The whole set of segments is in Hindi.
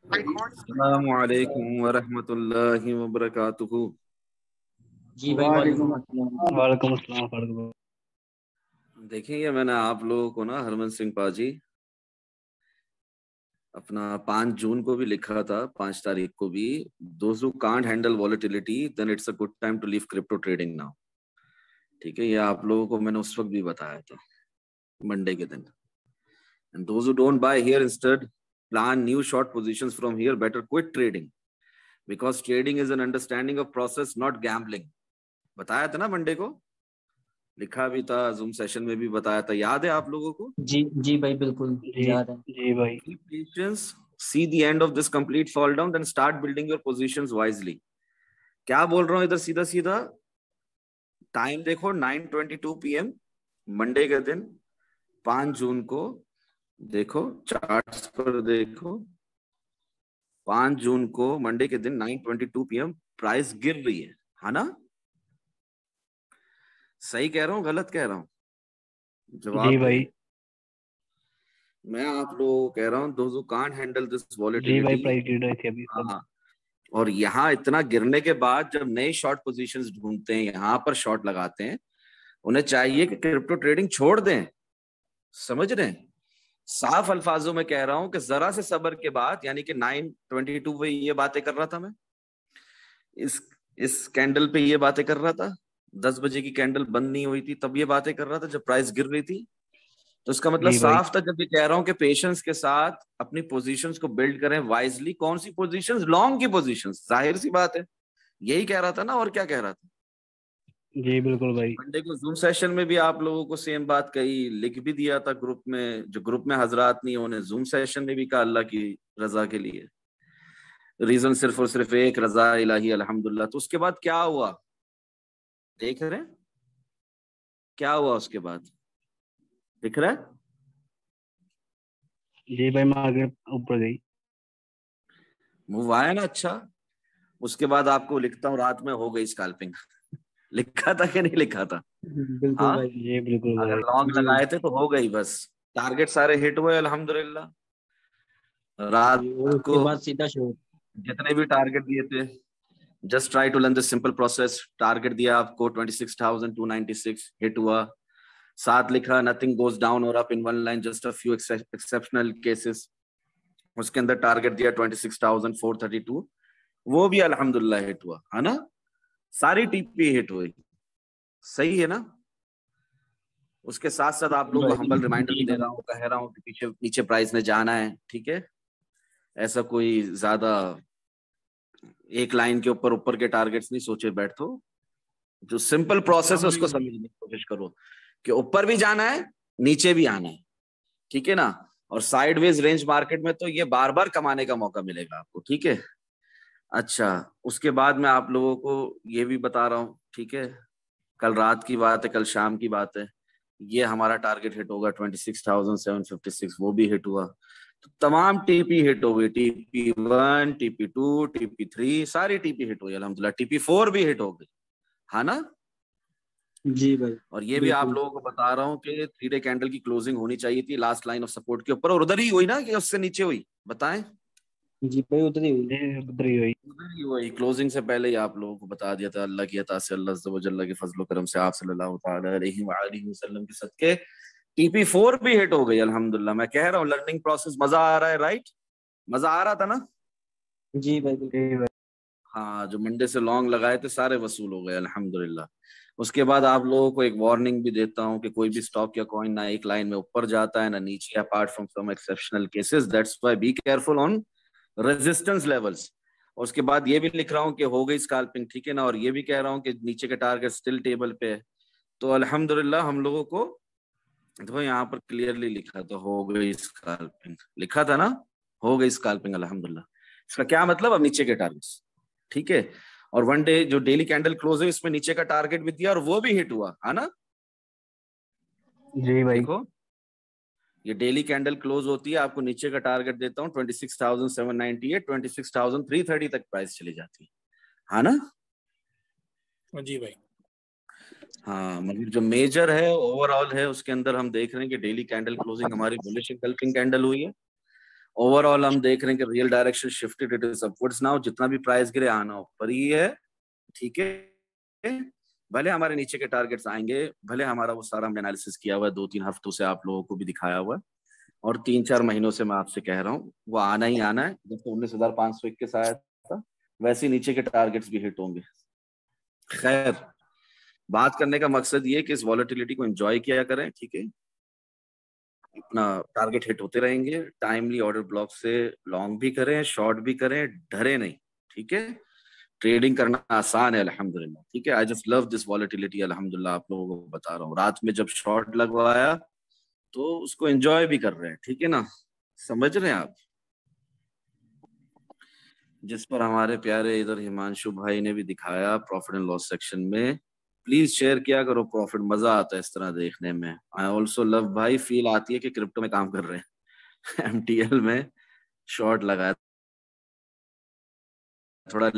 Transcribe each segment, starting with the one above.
अस्सलामु अलैकुम वरहमतुल्लाहि वबरकातुहू। जी भाई, वालेकुम अस्सलाम। वालेकुम अस्सलाम। देखिए मैंने आप लोगों को ना हरमन सिंह पाजी अपना 5 जून को भी लिखा था, 5 तारीख को भी, those who can't handle volatility then it's a good time to leave crypto trading now. ठीक है, ये आप लोगों को मैंने उस वक्त भी बताया था, मंडे के दिन। And those who don't buy here instead plan new short positions from here, better quit trading because trading is an understanding of process not gambling. बताया था ना मंडे को, लिखा भी था, जूम सेशन में भी बताया था, याद है आप लोगों को? जी जी भाई, बिल्कुल जी याद है। जी भाई। Keep patience, see the end of this complete fall down, then start building your positions wisely। क्या बोल रहा हूं इधर सीधा सीधा, टाइम देखो 9:22 PM मंडे के दिन 5 जून को। देखो चार्ट्स पर देखो, 5 जून को मंडे के दिन 9:22 PM प्राइस गिर रही है ना? सही कह रहा हूं गलत कह रहा हूं? जी जवाब भाई। दे। मैं आप लोगों को कह रहा हूं those who can't handle this जी भाई, वॉलेटिलिटी। प्राइस गिर रही थी अभी सब। हाँ, और यहाँ इतना गिरने के बाद जब नए शॉर्ट पोजीशंस ढूंढते हैं, यहाँ पर शॉर्ट लगाते हैं, उन्हें चाहिए कि क्रिप्टो ट्रेडिंग छोड़ दें। समझ रहे हैं? साफ अल्फाजों में कह रहा हूं कि जरा से सब्र के बाद, यानी कि 9:22 पे ये बातें कर रहा था मैं, इस कैंडल पे ये बातें कर रहा था, 10 बजे की कैंडल बंद नहीं हुई थी तब ये बातें कर रहा था जब प्राइस गिर रही थी। तो इसका मतलब जी भाई। साफ था जब ये कह रहा हूं कि पेशेंस के साथ अपनी पोजीशंस को बिल्ड करें वाइजली। कौन सी पोजीशंस? लॉन्ग की पोजीशंस, जाहिर सी बात है, यही कह रहा था ना, और क्या कह रहा था? जी बिल्कुल भाई। मंडे को जूम सेशन में भी आप लोगों को सेम बात कही, लिख भी दिया था ग्रुप में। जो ग्रुप में हजरात नहीं, उन्हें जूम सेशन में भी कहा अल्लाह की रजा के लिए, रीजन सिर्फ और सिर्फ एक, रजा इलाही अल्हम्दुलिल्लाह। तो उसके बाद क्या हुआ देख रहे हैं? क्या हुआ उसके बाद दिख रहा है? जी भाई, मार्केट ऊपर गई। मूव आया ना? अच्छा, उसके बाद आपको लिखता हूँ, रात में हो गई स्कैल्पिंग। लिखा था कि नहीं लिखा था? बिल्कुल हाँ, भाई। जी बिल्कुल अगर भाई। लॉन्ग जी लगाए थे तो हो गई बस। टारगेट सारे हिट हुए अल्हम्दुलिल्लाह। रात जी, और उसके को बाद सीधा शोर। जितने भी टारगेट दिए थे, just try to learn this simple process. Target दिया आपको 26,296, हिट हुआ। साथ लिखा नथिंग गोज डाउन और up in one line, just a few exceptional cases. उसके अंदर टारगेट दिया 26,432, वो भी अल्हम्दुलिल्लाह हिट हुआ, है ना? सारी टीपी हिट हुई, सही है ना? उसके साथ साथ आप लोगों को भाई हम्बल रिमाइंडर भी जी दे भाई। रहा हूँ, कह रहा हूँ कि पीछे पीछे प्राइस ने जाना है, ठीक है? ऐसा कोई ज्यादा एक लाइन के ऊपर ऊपर के टारगेट्स नहीं सोचे बैठो। जो सिंपल प्रोसेस है उसको समझने की कोशिश करो कि ऊपर भी जाना है, नीचे भी आना है, ठीक है ना? और साइडवेज रेंज मार्केट में तो ये बार बार कमाने का मौका मिलेगा आपको, ठीक है? अच्छा, उसके बाद मैं आप लोगों को ये भी बता रहा हूँ, ठीक है? कल रात की बात है, कल शाम की बात है, ये हमारा टारगेट हिट होगा 26,756, वो भी हिट हुआ। तो तमाम टीपी हिट हो गई, TP1, TP2, TP3, सारी टीपी हिट हुई अल्हम्दुलिल्लाह। TP4 भी हिट हो गई, है ना? जी भाई, और ये भी आप बिल्कुल। लोगों को बता रहा हूँ कि 3 डे कैंडल की क्लोजिंग होनी चाहिए थी लास्ट लाइन ऑफ सपोर्ट के ऊपर, और उधर ही हुई ना कि उससे नीचे हुई? बताएं। जी भाई, उधर ही हुई। जी उधर ही हुई। उधर ही हुई, क्लोजिंग से पहले ही आप लोगों को बता दिया था। अल्लाह की अता से, अल्लाह अज़्ज़ व जल्ल के फजल करम से, आप सल्लल्लाहु ताला अलैहि व आलिहि वसल्लम के सदके TP4 भी हिट हो गई अल्हम्दुलिल्लाह। मैं कह रहा हूँ लर्निंग प्रोसेस, मजा आ रहा है, राइट? मजा आ रहा था ना? जी भाई, बिल्कुल। जी भाई। हाँ, जो मंडे से लॉन्ग लगाए थे सारे वसूल हो गए अल्हम्दुलिल्लाह। उसके बाद आप लोगों को एक वार्निंग भी देता हूँ कि कोई भी स्टॉक या कॉइन ना एक लाइन में ऊपर जाता है ना नीचे, apart from some exceptional cases. That's why be careful on resistance levels. उसके बाद ये भी लिख रहा हूँ कि हो गई स्कैल्पिंग, ठीक है ना? और ये भी कह रहा हूँ कि नीचे के टारगेट स्टिल टेबल पे है। तो अल्हम्दुलिल्लाह हम लोगों को, देखो यहाँ पर क्लियरली लिखा था हो गई स्कैल्पिंग, लिखा था ना? हो गई स्कैल्पिंग अल्हम्दुलिल्लाह। इसका क्या मतलब? अब नीचे के टारगेट्स, ठीक है? और वन डे जो डेली कैंडल क्लोज है, इसमें नीचे का टारगेट भी दिया और वो भी हिट हुआ, है ना? जी भाई। देखो, ये डेली कैंडल क्लोज होती है, आपको नीचे का टारगेट देता हूँ 26,798, 26,330 तक प्राइस चली जाती है ना? जी भाई। हाँ, मगर जो मेजर है, ओवरऑल है, उसके अंदर हम देख रहे हैं कि डेली कैंडल क्लोजिंग हमारी बुलिश इंगल्फिंग कैंडल हुई है। ओवरऑल हम देख रहे हैं कि real direction shifted, it is upwards now. जितना भी प्राइस गिरे आना ऊपर ही है, ठीक है। भले हमारे नीचे के टारगेट्स आएंगे, भले हमारा वो सारा हमने एनालिसिस किया हुआ है 2-3 हफ्तों से, आप लोगों को भी दिखाया हुआ है, और 3-4 महीनों से मैं आपसे कह रहा हूँ वो आना ही आना है। जब 19,521 आया था वैसे नीचे के टारगेट्स भी हिट होंगे। खैर, बात करने का मकसद ये कि इस वॉलेटिलिटी को एंजॉय किया करें, ठीक है। अपना टारगेट हिट होते रहेंगे, टाइमली ऑर्डर ब्लॉक से लॉन्ग भी करें, शॉर्ट भी करें, डरे नहीं, ठीक है। ट्रेडिंग करना आसान है अल्हम्दुलिल्लाह, ठीक है। I just love this volatility अल्हम्दुलिल्लाह। आप लोगों को बता रहा हूँ, रात में जब शॉर्ट लगवाया तो उसको एंजॉय भी कर रहे हैं, ठीक है ना, समझ रहे हैं आप। जिस पर हमारे प्यारे इधर हिमांशु भाई ने भी दिखाया प्रॉफिट एंड लॉस सेक्शन में, प्लीज शेयर किया करो प्रॉफिट, मजा आता है इस तरह देखने में। आई ऑल्सो लव भाई, फील आती है कि क्रिप्टो में काम कर रहे हैं। एमटीएल में शॉर्ट लगाया, थोड़ा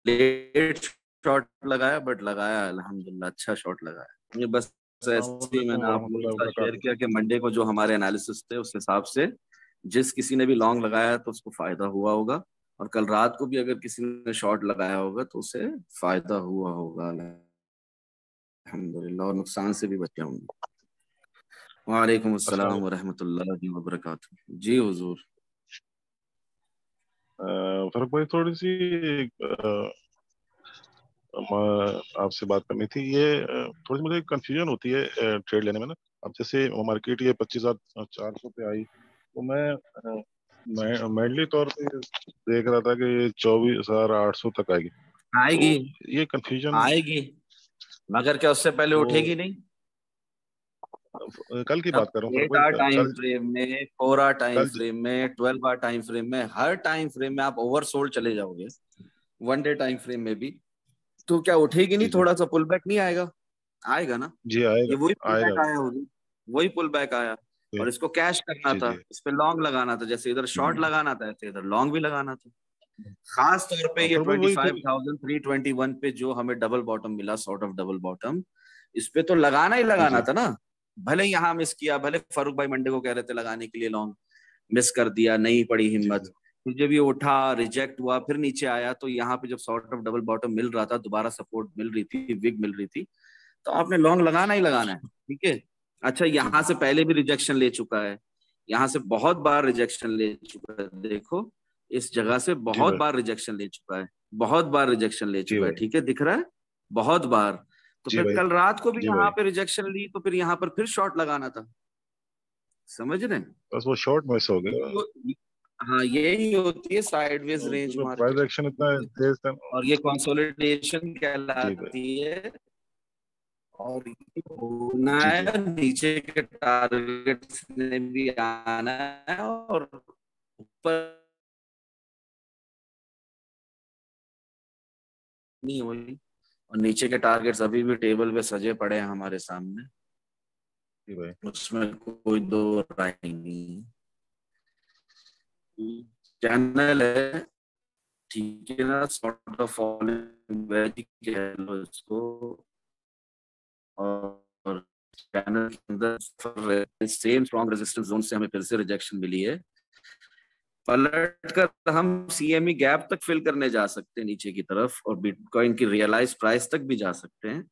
लेट शॉर्ट लगाया, बट लगाया अल्हम्दुलिल्लाह, अच्छा शॉर्ट लगाया। ये बस ऐसे ही मैंने आप लोगों के साथ शेयर किया कि मंडे को जो हमारे एनालिसिस थे उस हिसाब से जिस किसी ने भी लॉन्ग लगाया तो उसको फायदा हुआ होगा, और कल रात को भी अगर किसी ने शॉर्ट लगाया होगा तो उसे फायदा हुआ होगा अल्हम्दुलिल्लाह, और नुकसान से भी बचे होंगे। वालेकुम अस्सलाम व रहमतुल्लाहि व बरकातुहू। जी हुजूर। फर्क भाई, थोड़ी सी आपसे बात करनी थी। ये थोड़ी सी मुझे कंफ्यूजन होती है ट्रेड लेने में ना। अब जैसे मार्केट ये 25,400 पे आई तो मैं मेनली तौर पे देख रहा था कि 24,800 तक आएगी। आएगी तो ये कंफ्यूजन आएगी, मगर क्या उससे पहले उठेगी नहीं? कल की बात कर रहा हूँ 8 आवर टाइम कल फ्रेम में, 4 आवर टाइम कल फ्रेम में, 12 आवर टाइम फ्रेम में, हर टाइम फ्रेम में आप ओवरसोल्ड चले जाओगे, 1 डे टाइम फ्रेम में भी, तो क्या उठेगी नहीं? जी जी थोड़ा सा पुल बैक नहीं आएगा? आएगा ना। जी ये वही पुल आएगा बैक आया होगी, वही पुल बैक आया, जी और इसको कैश करना जी था, जी इस पे लॉन्ग लगाना था। जैसे इधर शॉर्ट लगाना था ऐसे इधर लॉन्ग भी लगाना था। खास तौर पे ये फर्क भाई वही 25,321 पे जो हमें डबल बॉटम मिला, सॉर्ट ऑफ डबल बॉटम, इस पे तो लगाना ही लगाना जी था ना। भले यहाँ मिस किया, भले फारूक भाई मंडे को कह रहे थे लगाने के लिए लॉन्ग, मिस कर दिया, नहीं पड़ी जी हिम्मत। जी फिर जब ये उठा, रिजेक्ट हुआ, फिर नीचे आया, तो यहाँ पे जब सॉर्ट ऑफ डबल बॉटम मिल रहा था, दोबारा सपोर्ट मिल रही थी, विग मिल रही थी, तो आपने लॉन्ग लगाना ही लगाना है, ठीक है। अच्छा, यहाँ से पहले भी रिजेक्शन ले चुका है, यहाँ से बहुत बार रिजेक्शन ले चुका है, देखो इस जगह से जी बहुत भाई बार रिजेक्शन ले चुका है, बहुत बार रिजेक्शन ले जी चुका है, भाई ठीक है, दिख रहा है, बहुत बार। तो जी फिर भाई कल रात को भी जी यहाँ भाई पे रिजेक्शन ली, तो फिर यहाँ पर फिर शॉर्ट लगाना था, समझ रहे हैं। बस वो शॉर्ट मिस हो गया हाँ, यही होती है साइडवेज रेंज क्योंकि प्राइस मार्केट, एक्शन इतना तेज था। और ये कंसोलिडेशन जी भाई कहलाती है, और ये होना जी जी है, नीचे के टारगेट्स ने भी आना है, और ऊपर नहीं हुई, और नीचे के टारगेट्स अभी भी टेबल पे सजे पड़े हैं हमारे सामने, जी भाई उसमें कोई दो राय नहीं। चैनल है, ठीक है ना, सॉर्ट ऑफ फॉलिंग वेज कह लो इसको, और चैनल के अंदर सेम स्ट्रॉन्ग रेजिस्टेंस जोन से हमें फिर से रिजेक्शन मिली है। पलट कर हम सीएमई गैप तक फिल करने जा सकते हैं नीचे की तरफ, और बिटकॉइन की रियलाइज प्राइस तक भी जा सकते हैं,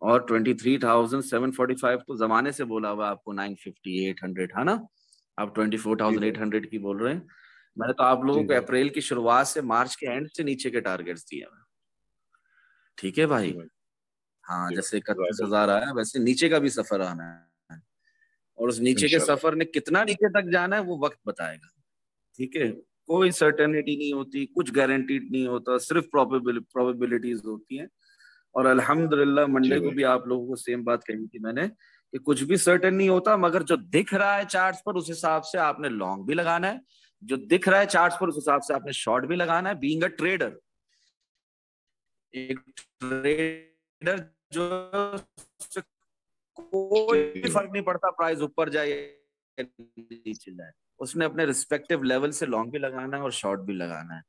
और 23,745 तो जमाने से बोला हुआ आपको, 950 800 है ना, आप जी भाई 24,800 की बोल रहे हैं। मैंने तो आप लोगों जी को जी अप्रैल की शुरुआत से मार्च के एंड से नीचे के टारगेट्स दिए हैं, ठीक है जी भाई। भाई हाँ, जी जैसे भाई राइट 31,000 आया वैसे नीचे का भी सफर आना है, और उस नीचे के इंशाल्लाह सफर ने कितना नीचे तक जाना है वो वक्त बताएगा, ठीक है। कोई सर्टेनिटी नहीं होती, कुछ गारंटीड नहीं होता, सिर्फ प्रोबेबिलिटीज होती हैं। और अल्हम्दुलिल्लाह जी मंडे को भाई भी आप लोगों को सेम बात कही थी मैंने, कि कुछ भी सर्टेन नहीं होता, मगर जो दिख रहा है चार्ट्स पर उस हिसाब से आपने लॉन्ग भी लगाना है, जो दिख रहा है चार्ट्स पर उस हिसाब से आपने शॉर्ट भी लगाना है। बीइंग अ ट्रेडर, एक ट्रेडर जो कोई जी भाई फर्क नहीं पड़ता प्राइस ऊपर जाए या नीचे जाए, उसने अपने रिस्पेक्टिव लेवल से लॉन्ग भी लगाना है और शॉर्ट भी लगाना है,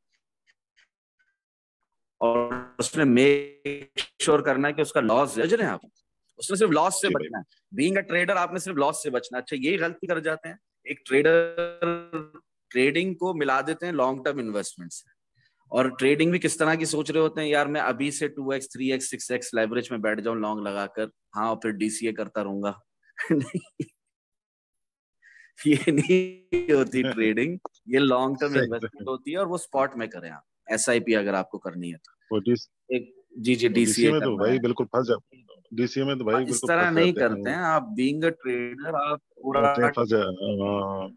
और उसने मेक श्योर करना है कि उसका लॉस समझ रहे हैं आप, उसने सिर्फ लॉस से जी भाई बचना है। बीइंग अ ट्रेडर आपने सिर्फ लॉस से बचना है। अच्छा, यही गलती कर जाते हैं, एक ट्रेडर ट्रेडिंग को मिला देते हैं लॉन्ग टर्म इन्वेस्टमेंट से। और ट्रेडिंग भी किस तरह की सोच रहे होते हैं, यार मैं अभी से 2x 3x 6x लेवरेज में बैठ जाऊं लॉन्ग लगाकर, हाँ और फिर DCA करता रहूंगा। नहीं, ये नहीं होती ट्रेडिंग, ये लॉन्ग टर्म इन्वेस्टमेंट होती है, और वो स्पॉट में करें आप। SIP अगर आपको करनी है तो एक जी डीसीए DCA में तो करना भाई है। बिल्कुल फंस जाते, डीसीए में तो भाई इस बिल्कुल तरह फंस नहीं जाते करते हैं, हैं आप। बीइंग अ ट्रेडर आप पूरा फंस जाते हैं।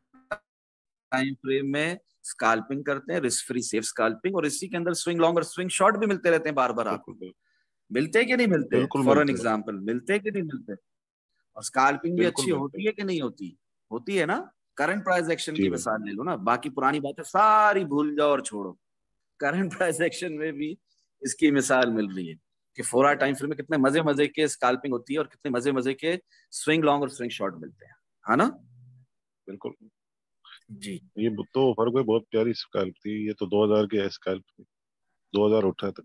टाइम फ्रेम में स्काल्पिंग करते हैं, रिस्क फ्री सेफ स्काल्पिंग, और इसी के अंदर स्विंग लॉन्ग और स्विंग शॉर्ट भी मिलते रहते हैं बार बार आपको। बिल्कुल मिलते हैं कि नहीं मिलते? बिल्कुल फॉर एन मिलते हैं, एग्जाम्पल, मिलते हैं कि नहीं मिलते? और स्काल्पिंग भी बिल्कुल अच्छी मिलते हैं। होती है कि नहीं होती? होती है ना। करंट प्राइस एक्शन की जी भाई, मिसाल ले लो ना, बाकी पुरानी बातें सारी भूल जाओ और छोड़ो। करंट प्राइस एक्शन में भी इसकी मिसाल मिल रही है कि 4 आवर टाइम फ्रेम में कितने मजे मजे के स्काल्पिंग होती है और कितने मजे मजे के स्विंग लॉन्ग और स्विंग शॉर्ट मिलते हैं, है ना। बिल्कुल। जी ये तो फर्क है, बहुत प्यारी स्कैल्प थी ये तो, 2000 की स्कैल्प थी, 2000 उठा तक।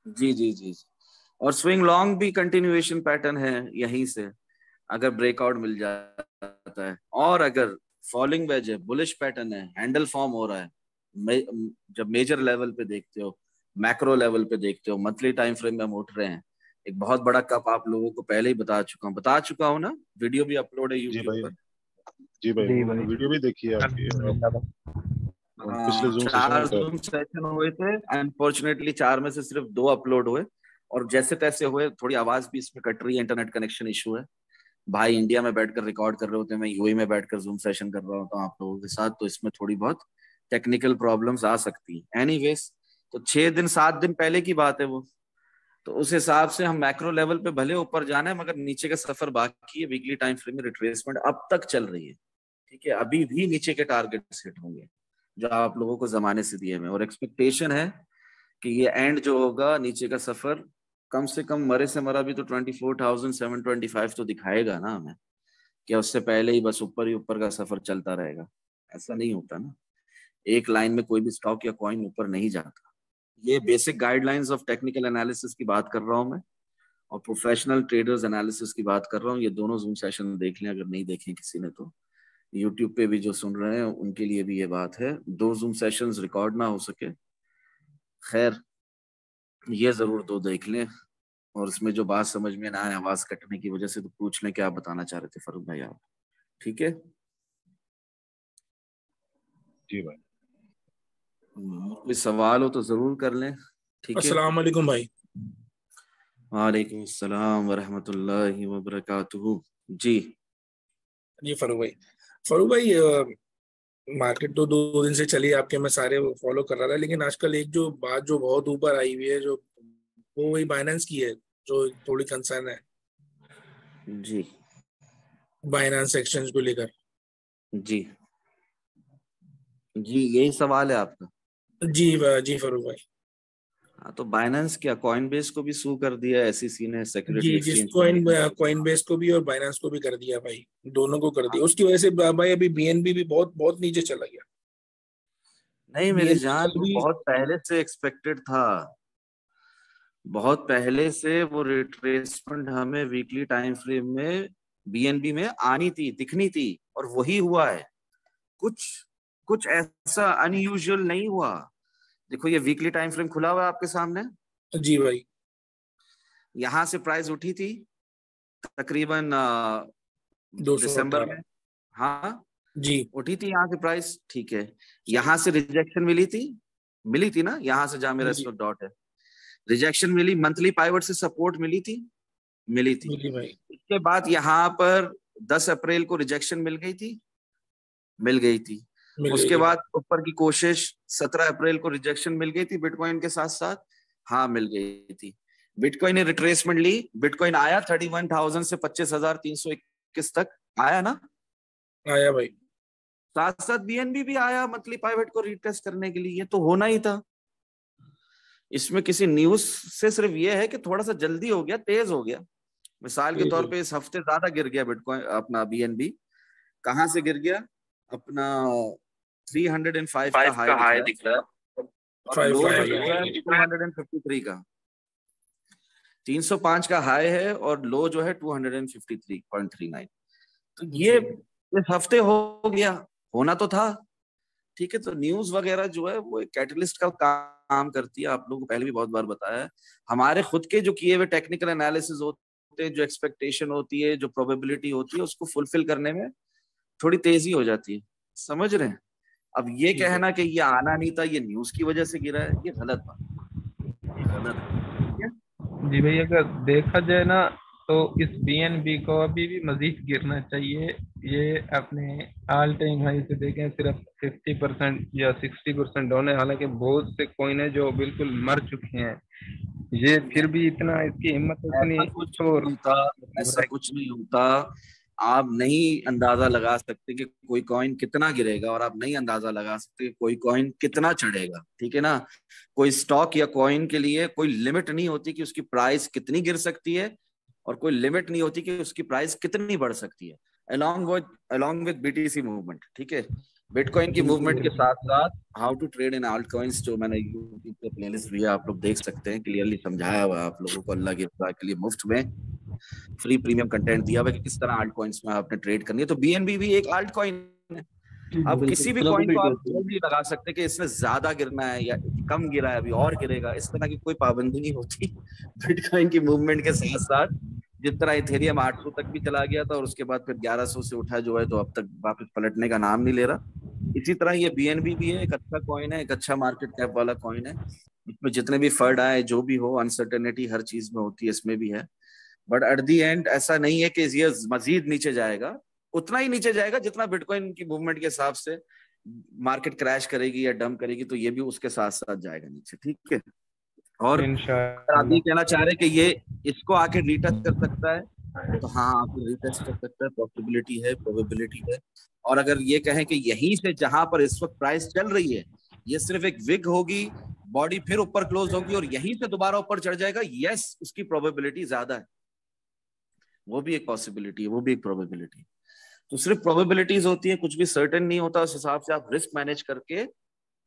जी जी जी जी। और स्विंग लॉन्ग भी कंटिन्यूएशन पैटर्न है यहीं से, अगर ब्रेकआउट मिल जाता है, और अगर फॉलिंग वेज है, बुलिश पैटर्न है, हैंडल फॉर्म हो रहा है, जब मेजर लेवल पे देखते हो, मैक्रो लेवल पे देखते हो, मंथली टाइम फ्रेम में हम उठ रहे हैं। एक बहुत बड़ा कप आप लोगों को पहले ही बता चुका हूँ ना, वीडियो भी अपलोड है जी यूट्यूब भाई, पर। जी भाई, जी वो भाई। वीडियो भी देखी है आपकी, पिछले हाँ, जूम सेशन 4 में जूम सेशन हुए थे, अनफॉर्चुनेटली 4 में से सिर्फ 2 अपलोड हुए, और जैसे तैसे हुए। थोड़ी आवाज भी इसमें कट रही है, इंटरनेट कनेक्शन इशू है। भाई इंडिया में बैठकर रिकॉर्ड कर रहे होते हैं, मैं यूएई में बैठकर जूम सेशन कर रहा होता हूँ आप लोगों के साथ, तो इसमें थोड़ी बहुत टेक्निकल प्रॉब्लम्स आ सकती हैं। एनीवेज, तो 6 दिन 7 दिन पहले की बात है वो। तो उस हिसाब से हम मैक्रो लेवल पे भले ऊपर जाना है, मगर नीचे का सफर बाकी है। वीकली टाइम फ्रेम में रिट्रेसमेंट अब तक चल रही है, ठीक है। अभी भी नीचे के टारगेट्स हिट होंगे जो आप लोगों को जमाने से दिए हुए, और एक्सपेक्टेशन है कि ये एंड जो होगा नीचे का सफर, कम से कम मरे से मरा भी तो 24,725 तो दिखाएगा ना हमें। क्या उससे पहले ही बस ऊपर ही ऊपर का सफर चलता रहेगा? ऐसा नहीं होता ना, एक लाइन में कोई भी स्टॉक या कॉइन ऊपर नहीं जाता। ये basic guidelines of technical analysis की बात कर रहा हूं मैं, और प्रोफेशनल ट्रेडर्स एनालिसिस की बात कर रहा हूँ। ये दोनों जूम सेशन देख लें, अगर नहीं देखें किसी ने तो। यूट्यूब पे भी जो सुन रहे हैं उनके लिए भी ये बात है, 2 जूम सेशंस रिकॉर्ड ना हो सके, खैर ये जरूर 2 देख लें। और इसमें जो बात समझ में ना आए आवाज कटने की वजह से, तो पूछ लें क्या बताना चाह रहे थे फरूक भाई आप, ठीक है। जी भाई। कोई सवाल हो तो जरूर कर लें, ठीक है। अस्सलाम वालेकुम भाई। वालेकुम अस्सलाम वरहमतुल्लाहि वबरकातुहू। जी जी फरूक भाई मार्केट तो 2 दिन से चली आपके, मैं सारे फॉलो कर रहा था, लेकिन आजकल एक जो बात जो बहुत ऊपर आई हुई है, जो वो वही बाइनेंस की है, जो थोड़ी कंसर्न है जी बाइनेंस एक्सचेंज को लेकर। जी जी, यही सवाल है आपका? जी जी फरूक भाई। हाँ, तो बाइनेंस क्या, कॉइनबेस को भी सू कर दिया SEC ने, सिक्योरिटी जी, जिस एक्सचेंज कमीशन। कॉइनबेस को भी और बाइनेंस को भी कर दिया भाई, दोनों को कर दिया। उसकी वजह से भाई अभी BNB भी बहुत बहुत नीचे चला गया। नहीं मेरी BNB जान, कल वो भी। बहुत पहले से एक्सपेक्टेड था, बहुत पहले से वो रिट्रेसमेंट हमें वीकली टाइम फ्रेम में BNB में आनी थी, दिखनी थी, और वही हुआ है। कुछ कुछ ऐसा अनयूजुअल नहीं हुआ। देखो ये वीकली टाइम फ्रेम खुला हुआ है आपके सामने, जी भाई। यहां से प्राइस उठी थी तकरीबन दिसंबर 218। में। हाँ, जी उठी थी यहाँ से प्राइस, ठीक है। यहाँ से रिजेक्शन मिली थी ना, यहाँ से जहां मेरा जी इस जी वक्त डॉट है, रिजेक्शन मिली, मंथली पाइवट से सपोर्ट मिली थी। मिली भाई। इसके बाद यहाँ पर 10 अप्रैल को रिजेक्शन मिल गई थी। मिल गई उसके थी भाई। बाद ऊपर की कोशिश, 17 अप्रैल को रिजेक्शन मिल गई थी बिटकॉइन के साथ साथ, हाँ मिल गई थी। बिटकॉइन ने रिट्रेसमेंट ली, बिटकॉइन आया 31,000 से 25,321 तक आया ना। आया भाई। साथ साथ BNB भी आया मंथली पाइवट को रिटेस्ट करने के लिए, ये तो होना ही था। इसमें किसी न्यूज से सिर्फ ये है कि थोड़ा सा जल्दी हो गया, तेज हो गया। मिसाल के तौर पे इस हफ्ते ज्यादा गिर गया बिटकॉइन, अपना BNB कहाँ से गिर गया, अपना 305 का हाई दिख रहा है, और लो जो दिख रहा है 253 का। 305 का हाई है और लो जो है 253.39। तो ये इस हफ्ते हो गया, होना तो था। ठीक है। तो न्यूज वगैरह जो है वो एक कैटलिस्ट का काम करती है, आप लोगों को पहले भी बहुत बार बताया है। हमारे खुद के जो किए हुए टेक्निकल एनालिसिस होते हैं, जो एक्सपेक्टेशन होती है, जो प्रोबेबिलिटी होती है, उसको फुलफिल करने में थोड़ी तेजी हो जाती है, समझ रहे हैं। अब ये कहना कि ये आना नहीं था, ये न्यूज की वजह से गिरा है, ये गलत बात, ये गलत है, ठीक है। जी भाई, अगर देखा जाए ना तो इस बीएनबी को अभी भी मजीद गिरना चाहिए। ये अपने ऑल टाइम हाई से देखें सिर्फ 50% या 60% डाउन है, हालांकि बहुत से कॉइन है जो बिल्कुल मर चुके हैं। ये फिर भी इतना इसकी हिम्मत इतनी ऐसा कुछ नहीं होता, ऐसा कुछ नहीं होता। आप नहीं अंदाजा लगा सकते कि कोई कॉइन कितना गिरेगा, और आप नहीं अंदाजा लगा सकते कि कोई कॉइन कितना चढ़ेगा, ठीक है ना। कोई स्टॉक या कॉइन के लिए कोई लिमिट नहीं होती कि उसकी प्राइस कितनी गिर सकती है, और कोई लिमिट नहीं होती कि उसकी प्राइस कितनी बढ़ सकती है। along with BTC मूवमेंट, ठीक है। बिटकॉइन की मूवमेंट के साथ साथ how to trade in alt coins, जो मैंने यूट्यूब पे प्लेलिस्ट भी है, आप लोग देख सकते हैं, क्लियरली समझाया हुआ है आप लोगों को, अल्लाह की रजा के लिए मुफ्त में फ्री प्रीमियम कंटेंट दिया हुआ है कि किस तरह आल्ट कॉइन्स में आपने ट्रेड करनी है। तो BNB भी एक आल्ट कॉइन है। अब किसी भी कॉइन को आप जोड़ नहीं लगा सकते कि इसमें ज्यादा गिरना है या कम गिरा है, अभी और गिरेगा, इस तरह की कोई पाबंदी नहीं होती। बिटकॉइन की मूवमेंट के साथ साथ जिस तरह इथेरियम 800 तक भी चला गया था और उसके बाद फिर 1100 से उठा जो है, तो अब तक वापस पलटने का नाम नहीं ले रहा। इसी तरह ये BNB भी है, एक अच्छा कॉइन है, एक अच्छा मार्केट कैप वाला कॉइन है। इसमें जितने भी फर्ड आए, जो भी हो, अनसर्टेनिटी हर चीज में होती है, इसमें भी है। बट एट दी एंड ऐसा नहीं है कि ये मजीद नीचे जाएगा, उतना ही नीचे जाएगा जितना बिटकॉइन की मूवमेंट के हिसाब से मार्केट क्रैश करेगी या डंप करेगी, तो ये भी उसके साथ साथ जाएगा नीचे, ठीक है। और अगर आप ये कहना चाह रहे हैं कि ये इसको आके रीटेस्ट कर सकता है, तो हाँ, आपको रीटेस्ट कर सकता है, पॉसिबिलिटी है, प्रोबेबिलिटी है। और अगर ये कहें कि यहीं से जहां पर इस वक्त प्राइस चल रही है, ये सिर्फ एक विग होगी, बॉडी फिर ऊपर क्लोज होगी और यहीं से दोबारा ऊपर चढ़ जाएगा, यस, उसकी प्रोबेबिलिटी ज्यादा है, वो भी एक पॉसिबिलिटी है, वो भी एक प्रोबेबिलिटी। तो सिर्फ प्रोबेबिलिटीज होती है, कुछ भी सर्टेन नहीं होता। उस हिसाब से आप रिस्क मैनेज करके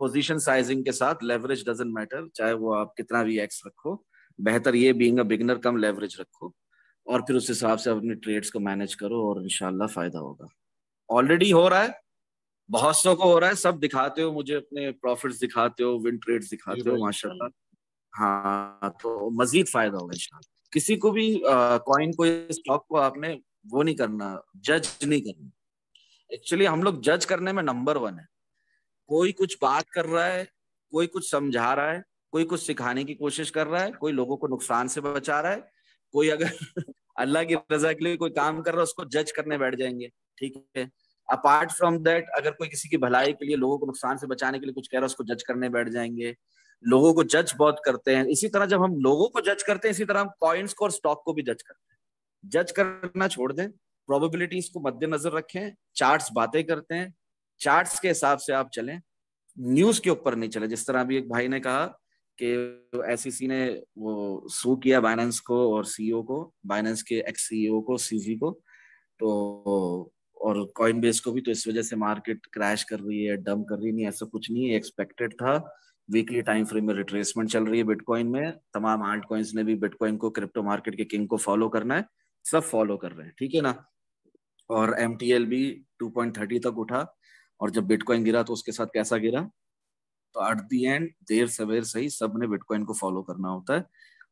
पोजीशन साइजिंग के साथ, लेवरेज डजंट मैटर, चाहे वो आप कितना भी एक्स रखो, बेहतर ये being a beginner come leverage रखो, और फिर उस हिसाब से अपने ट्रेड्स को मैनेज करो और इंशाल्लाह फायदा होगा। ऑलरेडी हो रहा है, बहुत सौ को हो रहा है, सब दिखाते हो मुझे, अपने प्रॉफिट्स दिखाते हो, विन ट्रेड्स दिखाते हो, माशाल्लाह। हाँ, तो मजीद फायदा होगा इंशाल्लाह। किसी को भी कॉइन को, स्टॉक को आपने वो नहीं करना, जज नहीं करना। एक्चुअली हम लोग जज करने में नंबर 1 है। कोई कुछ बात कर रहा है, कोई कुछ समझा रहा है, कोई कुछ सिखाने की कोशिश कर रहा है, कोई लोगों को नुकसान से बचा रहा है, कोई अगर अल्लाह की रजा के लिए कोई काम कर रहा है, उसको जज करने बैठ जाएंगे, ठीक है। अपार्ट फ्रॉम दैट, अगर कोई किसी की भलाई के लिए, लोगों को नुकसान से बचाने के लिए कुछ कह रहा है, उसको जज करने बैठ जाएंगे। लोगों को जज बहुत करते हैं। इसी तरह जब हम लोगों को जज करते हैं, इसी तरह हम कॉइन्स को और स्टॉक को भी जज करते हैं। जज करना छोड़ दें, प्रोबेबिलिटीज को मद्देनजर रखें, चार्ट्स बातें करते हैं, चार्ट्स के हिसाब से आप चलें, न्यूज के ऊपर नहीं चले। जिस तरह अभी एक भाई ने कहा कि SEC ने वो सू किया बाइनेंस को और CEO को, बाइनेंस के एक्स CEO को, CZ को, तो और कॉइन बेस को भी, तो इस वजह से मार्केट क्रैश कर रही है, डंप कर रही नहीं, ऐसा कुछ नहीं है, एक्सपेक्टेड था। वीकली टाइम फ्रेम में रिट्रेसमेंट चल रही है बिटकॉइन में। तमाम आल्ट कॉइन्स ने भी बिटकॉइन को, क्रिप्टो मार्केट के किंग को फॉलो करना है, सब फॉलो कर रहे हैं, ठीक है ना। और MTL भी 2.30 तक उठा, और जब बिटकॉइन गिरा तो उसके साथ कैसा गिरा। तो एट दी एंड, देर सवेर सही, सब ने बिटकॉइन को फॉलो करना होता है।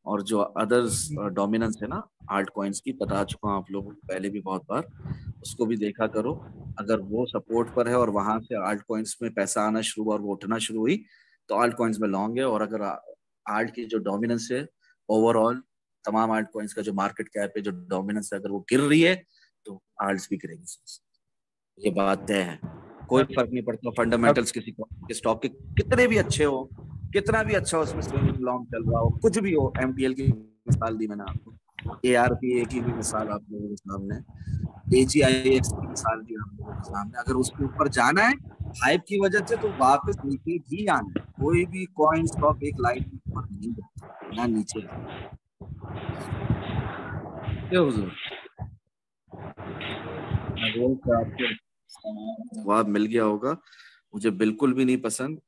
और जो अदर्स डोमिनेंस है ना आल्ट कॉइन्स की, बता चुका हूँ आप लोगों को पहले भी बहुत बार, उसको भी देखा करो। अगर वो सपोर्ट पर है और वहां से आल्ट कॉइन्स में पैसा आना शुरू और वो उठना शुरू हुई, तो आल्ट कॉइन्स में लॉन्ग है। और अगर आल्ट की जो डोमिनेंस है ओवरऑल, तमाम आल्ट कॉइन्स का जो मार्केट कैप है, जो डोमिनेंस है, अगर वो गिर रही है तो आल्ट्स भी गिरेगी। ये बात तय है, कोई फर्क नहीं पड़ता फंडामेंटल्स किसी के स्टॉक के कितने भी अच्छे हो, कितना भी अच्छा उसमें स्विंगिंग लॉन्ग चल रहा हो, कुछ भी हो। MTL की मिसाल दी मैंने आपको, ARPA की भी मिसाल आप लोगों के सामने, AGIX की मिसाल दी आप लोगों के सामने। अगर उसके ऊपर जाना है हाइप की वजह से, तो वापस नीचे ही आना है। कोई भी कॉइन स्टॉक एक लाइन के ऊपर नहीं जाता, ना नीचे। आपको जवाब मिल गया होगा। मुझे बिल्कुल भी नहीं पसंद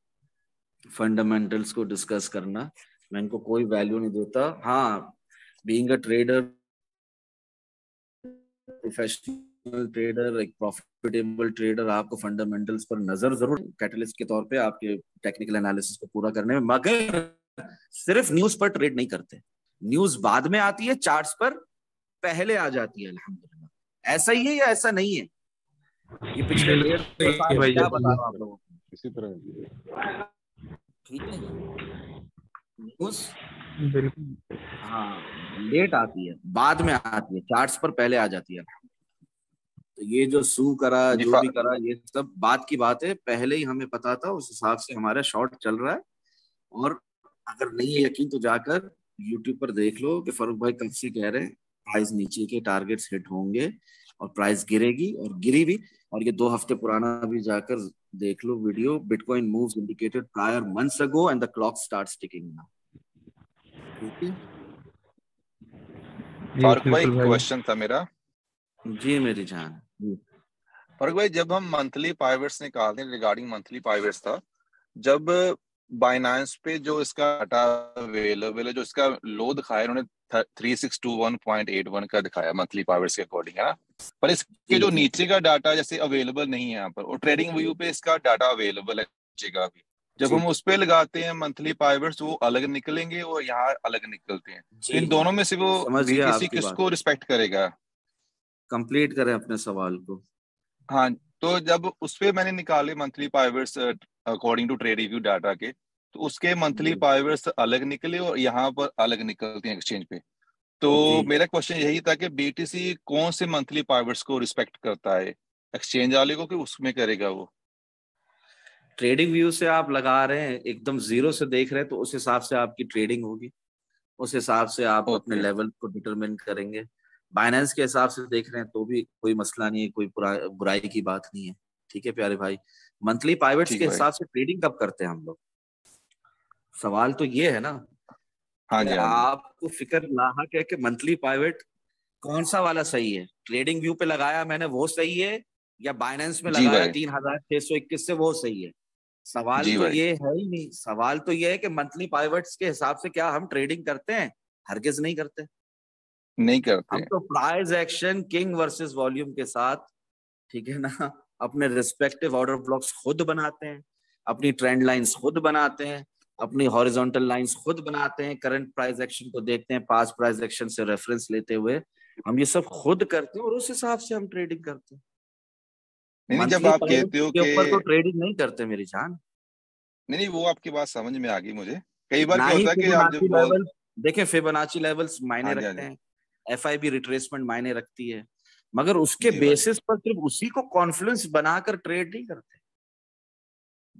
फंडामेंटल्स को डिस्कस करना, मैं इनको कोई वैल्यू नहीं देता। हाँ, being a trader, professional trader, एक प्रॉफिटेबल ट्रेडर, आपको फंडामेंटल्स पर नजर जरूर कैटलिस्ट के तौर पे आपके टेक्निकल एनालिसिस को पूरा करने में, मगर सिर्फ न्यूज पर ट्रेड नहीं करते। न्यूज बाद में आती है, चार्ट्स पर पहले आ जाती है। अल्हम्दुलिल्लाह ऐसा ही है या ऐसा नहीं है? ये पिछले 1.5 साल से क्या बता रहा हूँ आप लोगों को, इसी तरह ठीक है। न्यूज बिल्कुल। हाँ लेट आती है, बाद में आती है, चार्ट्स पर पहले आ जाती है। तो ये जो सू करा, जो भी करा, ये सब बात की बात है, पहले ही हमें पता था, उस हिसाब से हमारा शॉर्ट चल रहा है। और अगर नहीं है यकीन तो जाकर यूट्यूब पर देख लो कि फारूक भाई कब से कह रहे हैं प्राइस नीचे के टारगेट्स हिट होंगे और प्राइस गिरेगी, और गिरी भी। और ये 2 हफ्ते पुराना भी जाकर देख लो video, bitcoin moves indicated prior months ago and the clock starts ticking now. ठीक है फारूक भाई, क्वेश्चन था मेरा। जी मेरी जान। फारूक भाई, जब हम मंथली पाइवेट्स निकालते हैं, रिगार्डिंग मंथली पाइवेट्स था, जब बाइनेंस पे जो इसका डाटा अवेलेबल है, जो इसका लो दिखाया उन्होंने 3621.81 का दिखाया मंथली पाइवेट्स के अकॉर्डिंग, है ना। पर इसके जो नीचे का डाटा जैसे अवेलेबल नहीं है यहाँ पर, और ट्रेडिंग व्यू पे इसका डाटा अवेलेबल है नीचे का भी। जब हम उस पे लगाते हैं मंथली पाइवेट्स, वो अलग निकलेंगे और यहाँ अलग निकलते हैं। इन दोनों में से वो बीटीसी किसको रिस्पेक्ट करेगा? कंप्लीट करें अपने सवाल को। हाँ, तो जब उस पे मैंने निकाले monthly pivots according to trade review data के, तो उसके मंथली पाइवेट्स अलग निकले और यहाँ पर अलग निकलते हैं एक्सचेंज पे। तो मेरा क्वेश्चन यही था कि बीटीसी कौन से मंथली पाइवेट्स को रिस्पेक्ट करता है, एक्सचेंज वाले को कि उसमें करेगा वो? ट्रेडिंग व्यू से आप लगा रहे हैं, एकदम जीरो से देख रहे हैं, तो उस हिसाब से आपकी ट्रेडिंग होगी, उस हिसाब से आप अपने लेवल को डिटरमिन करेंगे। बाइनेंस के हिसाब से देख रहे हैं तो भी कोई मसला नहीं है, कोई बुराई की बात नहीं है। ठीक है प्यारे भाई, मंथली पाइवेट्स के हिसाब से ट्रेडिंग कब करते हैं हम लोग? सवाल तो ये है ना। हाँ जी, आपको फिक्र लाहक है कि मंथली पाइवेट कौन सा वाला सही है? ट्रेडिंग व्यू पे लगाया मैंने वो सही है, या बाइनेंस में लगाया 3621 से वो सही है? सवाल तो ये है ही नहीं। सवाल तो ये है कि मंथली पाइवेट्स के हिसाब से क्या हम ट्रेडिंग करते हैं? हरगिज नहीं करते, नहीं करते। हम तो price action king versus volume के साथ, ठीक है ना, अपने रिस्पेक्टिव ऑर्डर ब्लॉक्स खुद बनाते हैं, अपनी ट्रेंड लाइंस खुद बनाते हैं, अपनी हॉरिजॉन्टल लाइंस खुद बनाते हैं, करंट प्राइस एक्शन को देखते हैं, पास्ट प्राइस एक्शन से रेफरेंस लेते हुए हम ये सब खुद करते हैं और उस हिसाब से हम ट्रेडिंग करते हैं। नहीं, जब आप कहते हो कि ऊपर तो ट्रेडिंग नहीं करते मेरी जान। नहीं, वो आपकी बात समझ में आ गई मुझे। कई बार क्या होता है कि आप जब देखें फिबोनाची लेवल्स मायने रखते हैं, एफआईबी रिट्रेसमेंट मायने रखती है, मगर उसके बेसिस पर सिर्फ उसी को कॉन्फ्लुएंस बनाकर ट्रेड नहीं करते।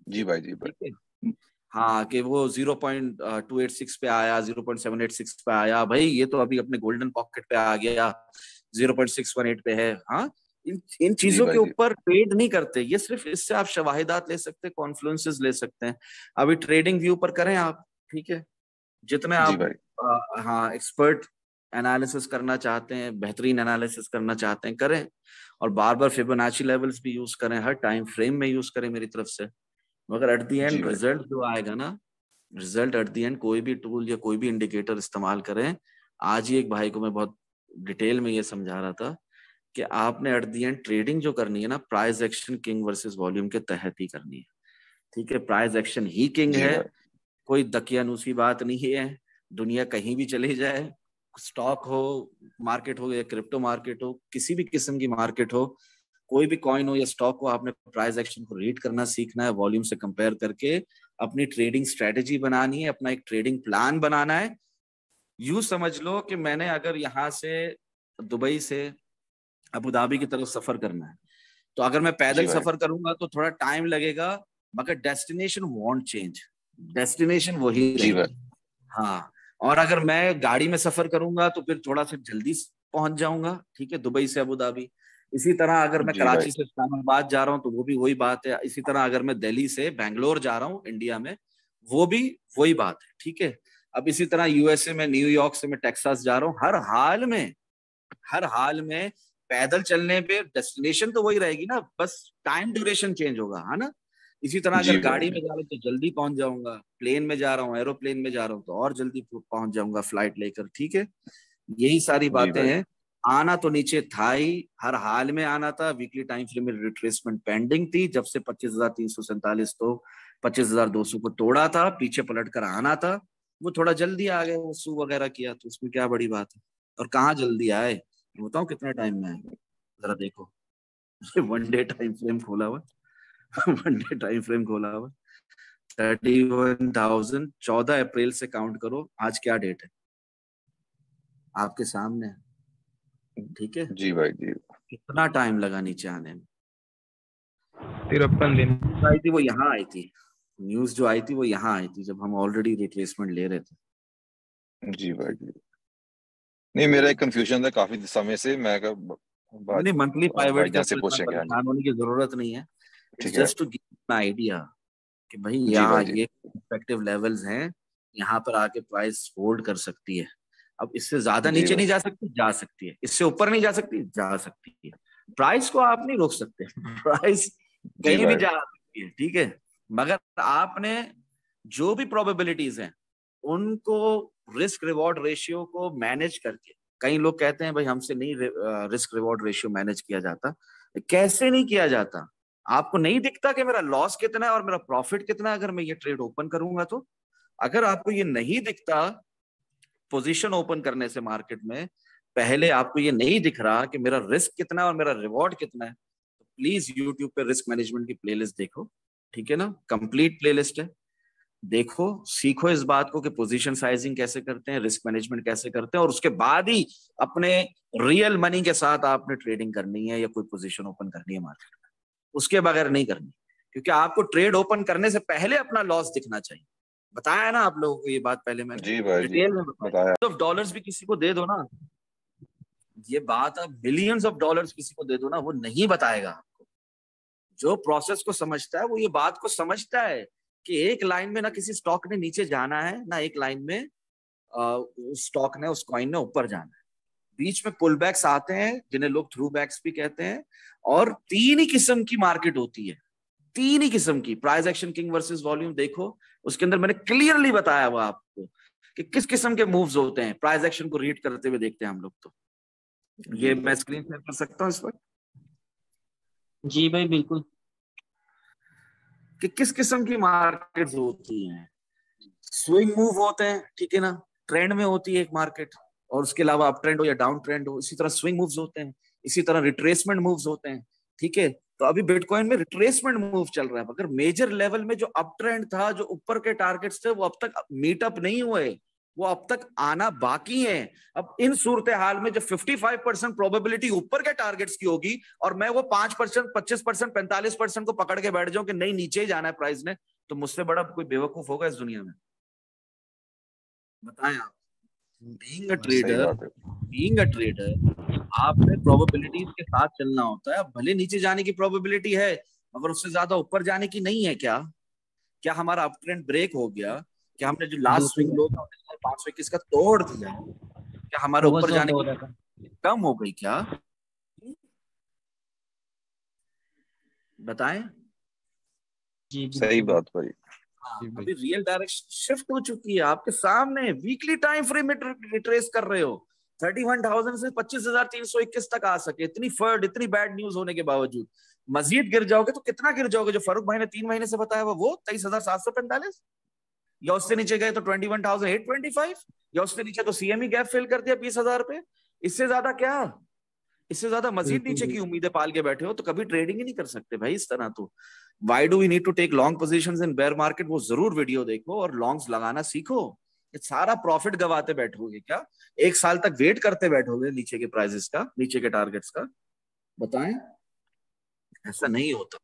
जी भाई। हाँ कि वो 0.286 पे आया, 0.786 पे आया, भाई ये तो अभी अपने गोल्डन पॉकेट पे आ गया, 0.618 पे है। हाँ, इन चीजों के ऊपर ट्रेड नहीं करते। ये सिर्फ इससे आप शवाहिदात ले सकते हैं, कॉन्फ्लुएंसेस ले सकते हैं। अभी ट्रेडिंग व्यू पर करें आप, ठीक है, जितने आप हाँ एक्सपर्ट एनालिसिस करना चाहते हैं, बेहतरीन एनालिसिस करना चाहते हैं, करें। और बार बार फिबोनाची लेवल्स भी यूज करें, हर टाइम फ्रेम में यूज करें मेरी तरफ से। मगर एट दी एंड रिजल्ट जो आएगा ना, रिजल्ट एट दी एंड, कोई भी टूल या कोई भी इंडिकेटर इस्तेमाल करें। आज ही एक भाई को मैं बहुत डिटेल में ये समझा रहा था कि आपने एट दी एंड ट्रेडिंग जो करनी है ना, price action king versus volume के तहत ही करनी है। ठीक है, प्राइस एक्शन ही किंग है, कोई दकियानूसी बात नहीं है। दुनिया कहीं भी चली जाए, स्टॉक हो, मार्केट हो या क्रिप्टो मार्केट हो, किसी भी किस्म की मार्केट हो, कोई भी कॉइन हो या स्टॉक हो, आपने प्राइस एक्शन को रीड करना सीखना है, वॉल्यूम से कंपेयर करके अपनी ट्रेडिंग स्ट्रेटेजी बनानी है, अपना एक ट्रेडिंग प्लान बनाना है। यूं समझ लो कि मैंने अगर यहाँ से दुबई से अबू धाबी की तरफ सफर करना है, तो अगर मैं पैदल सफर करूंगा तो थोड़ा टाइम लगेगा, मगर डेस्टिनेशन वॉन्ट चेंज, डेस्टिनेशन वही रहेगी। हाँ, और अगर मैं गाड़ी में सफर करूंगा तो फिर थोड़ा सा जल्दी पहुंच जाऊंगा, ठीक है, दुबई से अबू धाबी। इसी तरह अगर मैं कराची से इस्लामाबाद जा रहा हूँ तो वो भी वही बात है। इसी तरह अगर मैं दिल्ली से बैंगलोर जा रहा हूँ इंडिया में, वो भी वही बात है। ठीक है, अब इसी तरह यूएसए में, न्यूयॉर्क से मैं टेक्सास जा रहा हूँ, हर हाल में पैदल चलने पे डेस्टिनेशन तो वही रहेगी ना, बस टाइम ड्यूरेशन चेंज होगा, है ना। इसी तरह अगर गाड़ी में जा रहा हूँ तो जल्दी पहुंच जाऊंगा, प्लेन में जा रहा हूँ, एरोप्लेन में जा रहा हूँ तो और जल्दी पहुंच जाऊंगा फ्लाइट लेकर। ठीक है, यही सारी बातें हैं। आना तो नीचे था ही, हर हाल में आना था। वीकली टाइम फ्रेम में रिट्रेसमेंट पेंडिंग थी, जब से 25,347 तो 25,200 को तोड़ा था, पीछे पलट कर आना था। वो थोड़ा जल्दी आ गए, वो सू वगैरह किया, तो उसमें क्या बड़ी बात है। और कहाँ जल्दी आए, बताओ कितने टाइम में आए, जरा देखो। वन डे टाइम फ्रेम खोला हुआ, वन डे टाइम फ्रेम खोला हुआ, 31,000, 14 अप्रैल से काउंट करो, आज क्या डेट है आपके सामने, ठीक है। जी भाई जी। कितना टाइम लगा नीचे आने में, 53 दिन। आई थी वो यहाँ आई थी, न्यूज जो आई थी वो यहाँ आई थी, जब हम ऑलरेडी रिट्रेसमेंट ले रहे थे। जी भाई जी। नहीं, मेरा एक कंफ्यूजन था काफी समय से, मैं नहीं, मंथली पाइवट भाई के जहाँ से ऊपर इतना पूछेंगे। हाँ जी, परेशान होने की जरूरत नहीं है। इट्स ठीक है। Just to give an idea कि भाई जी यहाँ भाई जी। ये इफेक्टिव लेवल्स हैं, यहाँ पर आके प्राइस होल्ड कर सकती है। अब इससे ज्यादा जी नीचे भाई। नहीं जा सकती, जा सकती है, इससे ऊपर नहीं जा सकती, जा सकती है। प्राइस को आप नहीं रोक सकते, प्राइस जी कहीं भी भाई। जा सकती है, ठीक है। मगर आपने जो भी प्रोबेबिलिटीज हैं उनको, रिस्क रिवॉर्ड रेशियो को मैनेज करके, कई लोग कहते हैं भाई हमसे नहीं रिस्क रिवॉर्ड रेशियो मैनेज किया जाता। कैसे नहीं किया जाता, आपको नहीं दिखता कि मेरा लॉस कितना है और मेरा प्रॉफिट कितना है अगर मैं ये ट्रेड ओपन करूंगा तो? अगर आपको ये नहीं दिखता पोजीशन ओपन करने से मार्केट में पहले, आपको ये नहीं दिख रहा कि मेरा रिस्क कितना है और मेरा रिवॉर्ड कितना है, तो प्लीज यूट्यूब पे रिस्क मैनेजमेंट की प्लेलिस्ट देखो, ठीक है ना, कंप्लीट प्लेलिस्ट है। देखो, सीखो इस बात को कि पोजीशन साइजिंग कैसे करते हैं, रिस्क मैनेजमेंट कैसे करते हैं, और उसके बाद ही अपने रियल मनी के साथ आपने ट्रेडिंग करनी है या कोई पोजीशन ओपन करनी है मार्केट में, उसके बगैर नहीं करनी। क्योंकि आपको ट्रेड ओपन करने से पहले अपना लॉस दिखना चाहिए। बताया ना आप लोगों को ये बात पहले मैंने जी भाई जी, डिटेल में बताया। बताया। ऑफ डॉलर्स भी किसी को दे दो ना, ये बात आप बिलियंस ऑफ डॉलर्स किसी को दे दो ना, वो नहीं बताएगा आपको। जो प्रोसेस को समझता है वो ये बात को समझता है कि एक लाइन में ना किसी स्टॉक ने नीचे जाना है, ना एक लाइन में स्टॉक ने, उस कॉइन ने ऊपर जाना है। बीच में पुल बैक्स आते हैं जिन्हें लोग थ्रू बैक्स भी कहते हैं, और तीन ही किस्म की मार्केट होती है, तीन ही किस्म की। Price action king versus volume देखो, उसके अंदर मैंने क्लियरली बताया हुआ आपको कि किस किस्म के मूव्स होते हैं। प्राइस एक्शन को रीड करते हुए देखते हैं हम लोग। तो ये मैं स्क्रीन शेयर कर सकता हूँ इस वक्त? जी भाई बिल्कुल। कि किस किस्म की मार्केट्स होती हैं। स्विंग मूव होते हैं, ठीक है ना, ट्रेंड में होती है एक मार्केट, और उसके अलावा अप ट्रेंड हो या डाउन ट्रेंड हो, इसी तरह स्विंग मूव्स होते हैं, इसी तरह रिट्रेसमेंट मूव्स होते हैं, ठीक है। तो अभी बिटकॉइन में रिट्रेसमेंट मूव चल रहा है, मगर मेजर लेवल में जो अप ट्रेंड था, जो ऊपर के टारगेट्स थे, वो अब तक मीटअप नहीं हुए, वो अब तक आना बाकी है। अब इन सूरत हाल में जब 55% प्रोबेबिलिटी ऊपर के टारगेट्स की होगी और मैं वो 5%, 25%, 45% को पकड़ के बैठ जाऊं कि नहीं नीचे ही जाना है प्राइस ने, तो मुझसे बड़ा कोई बेवकूफ होगा इस दुनिया में? बताएं आप। Being a trader, being a trader आपने प्रोबेबिलिटीज के साथ चलना होता है। अब भले नीचे जाने की प्रोबेबिलिटी है मगर उससे ज्यादा ऊपर जाने की नहीं है। क्या हमारा अप ट्रेंड ब्रेक हो गया? क्या हमने जो लास्ट स्विंग लो था 521 का तोड़ दिया? क्या हमारे ऊपर जाने की कम हो गई क्या? बताएं। जी सही बात भाई। अभी रियल डायरेक्शन शिफ्ट हो चुकी है आपके सामने। वीकली टाइम फ्रेम में रिट्रेस कर रहे हो, 31,000 से 25,321 तक आ सके, इतनी फर्ड, इतनी बैड न्यूज होने के बावजूद मजीद गिर जाओगे तो कितना गिर जाओगे? जो फारूक भाई ने 3 महीने से बताया वो 23,745, या उससे नीचे गए तो 21,825, या उससे नीचे तो सीएमई गैप फिल कर दिया 20,000 पे। इससे ज्यादा क्या? इससे ज्यादा मजीद नीचे की उम्मीदें पाल के बैठे हो तो कभी ट्रेडिंग ही नहीं कर सकते भाई इस तरह। तो why do we need to take long positions in bear market? वो जरूर वीडियो देखो और लॉन्ग्स लगाना सीखो। ये सारा प्रॉफिट गवाते बैठोगे क्या? एक साल तक वेट करते बैठोगे नीचे के प्राइसेस का, नीचे के टारगेट्स का? बताएं। ऐसा नहीं होता।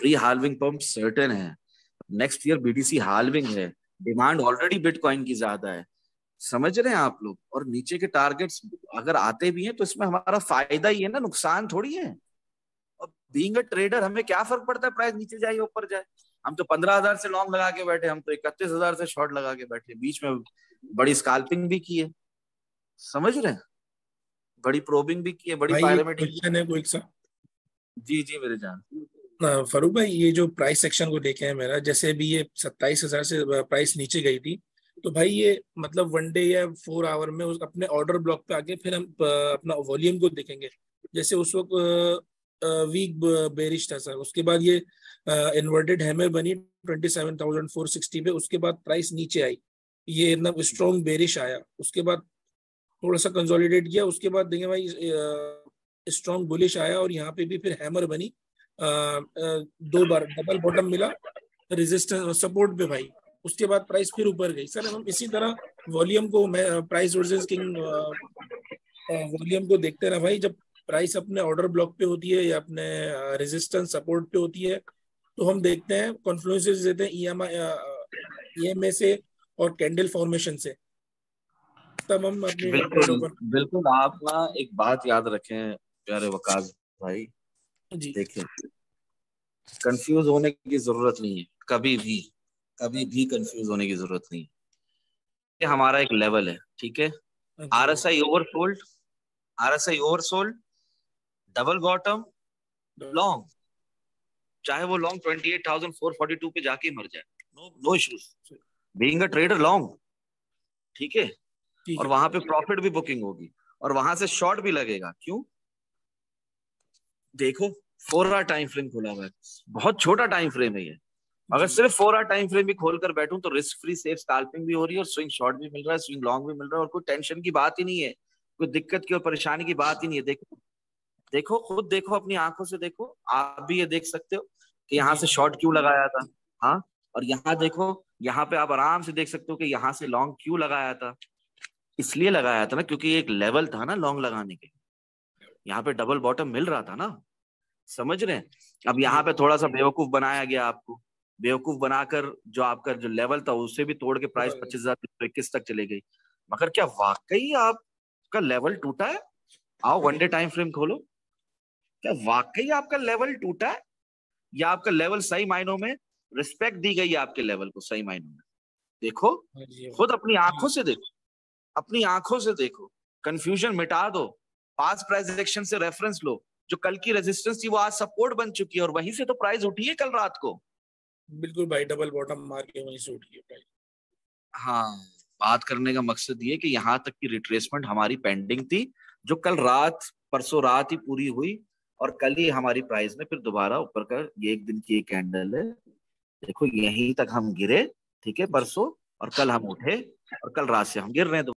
प्री हाल्विंग पंप सर्टेन है, नेक्स्ट ईयर बीटीसी हाल्विंग है, डिमांड ऑलरेडी बिटकॉइन की ज्यादा है, समझ रहे हैं आप लोग? और नीचे के टारगेट्स अगर आते भी हैं तो इसमें हमारा फायदा ही है ना, नुकसान थोड़ी है। और बीइंग अ ट्रेडर हमें क्या फर्क पड़ता है प्राइस नीचे जाए या ऊपर जाए? हम तो 15,000 से लॉन्ग लगा के बैठे, हम तो 31,000 से शॉर्ट लगा के बैठे, बीच में बड़ी स्काल्पिंग भी की है, समझ रहे हैं, बड़ी प्रोबिंग भी की है, बड़ी भाई एक पायरेमिटिंग। क्वेश्चन है कोई सा? जी जी मेरे जान। फारूक भाई, ये जो प्राइस सेक्शन को लेके है मेरा, जैसे भी ये 27,000 से प्राइस नीचे गई थी, तो भाई ये मतलब 1 डे या 4 आवर में उस अपने ऑर्डर ब्लॉक पे आके फिर हम अपना वॉल्यूम को देखेंगे। जैसे उस वक्त वीक बेरिश था सर, उसके बाद ये इन्वर्टेड हैमर बनी 27,460 पे, उसके बाद प्राइस नीचे आई, ये एकदम स्ट्रॉन्ग बेरिश आया, उसके बाद थोड़ा सा कंसोलिडेट किया, उसके बाद देखें भाई स्ट्रॉन्ग बुलिश आया और यहाँ पे भी फिर हैमर बनी, 2 बार डबल बॉटम मिला रेजिस्टेंस सपोर्ट पे भाई, उसके बाद प्राइस फिर ऊपर गई। सर हम इसी तरह वॉल्यूम को प्राइस वर्सेस किंग वॉल्यूम को देखते हैं ना भाई, जब प्राइस अपने ऑर्डर ब्लॉक पे होती है या अपने रेजिस्टेंस सपोर्ट पे होती है तो हम देखते हैं कॉन्फ्लुएंसेस देते हैं EMA से और कैंडल फॉर्मेशन से, तब हम अपने बिल्कुल आप ना एक बात याद रखें प्यारे वकास भाई जी, देखिए कंफ्यूज होने की जरूरत नहीं है, कभी भी कंफ्यूज होने की जरूरत नहीं है। ये हमारा एक लेवल है, ठीक है, RSI oversold double bottom long, चाहे वो लॉन्ग 28,442 पे जाके मर जाए, no issues, being a trader long, ठीक है, और वहां पे प्रॉफिट भी बुकिंग होगी और वहां से शॉर्ट भी लगेगा। क्यों? देखो 4 आवर टाइम फ्रेम खोला हुआ है, बहुत छोटा टाइम फ्रेम है ये, अगर सिर्फ 4 आवर टाइम फ्रेम भी खोल कर बैठूं तो रिस्क फ्री सेफ स्कैल्पिंग भी हो रही है और स्विंग शॉर्ट भी मिल रहा है, स्विंग लॉन्ग भी मिल रहा है, और कोई टेंशन की बात ही नहीं है, कोई दिक्कत की और परेशानी की बात ही नहीं है। देखो खुद देखो, अपनी आंखों से देखो, आप भी ये देख सकते हो कि यहाँ से शॉर्ट क्यों लगाया था, हाँ, और यहाँ देखो, यहाँ पे आप आराम से देख सकते हो कि यहाँ से लॉन्ग क्यों लगाया था, इसलिए लगाया था ना क्योंकि एक लेवल था ना लॉन्ग लगाने के, यहाँ पे डबल बॉटम मिल रहा था ना, समझ रहे हैं। अब यहाँ पे थोड़ा सा बेवकूफ बनाया गया आपको, बेवकूफ बनाकर जो आपका जो लेवल था उसे भी तोड़ के प्राइस 25,321 तक चले गई। मगर क्या वाकई आपका लेवल टूटा है? आओ 1 डे टाइम फ्रेम खोलो, क्या वाकई आपका लेवल टूटा है या आपका लेवल सही मायनों में रिस्पेक्ट दी गई है आपके लेवल को सही मायनों में? देखो खुद अपनी आंखों से देखो, अपनी आंखों से देखो, कंफ्यूजन मिटा दो, पास प्राइस एक्शन से रेफरेंस लो, जो कल की रेजिस्टेंस थी वो आज सपोर्ट बन चुकी है और वहीं से तो प्राइस उठी है कल रात को। बिल्कुल भाई, डबल बॉटम मार के वहीं से उठी है प्राइस। हाँ, बात करने का मकसद ये कि यहाँ तक की रिट्रेसमेंट हमारी पेंडिंग थी, जो कल रात परसों रात ही पूरी हुई और कल ही हमारी प्राइस में फिर दोबारा ऊपर का ये एक दिन की एक कैंडल है, देखो यहीं तक हम गिरे, ठीक है, परसों, और कल हम उठे और कल रात से हम गिर रहे हैं।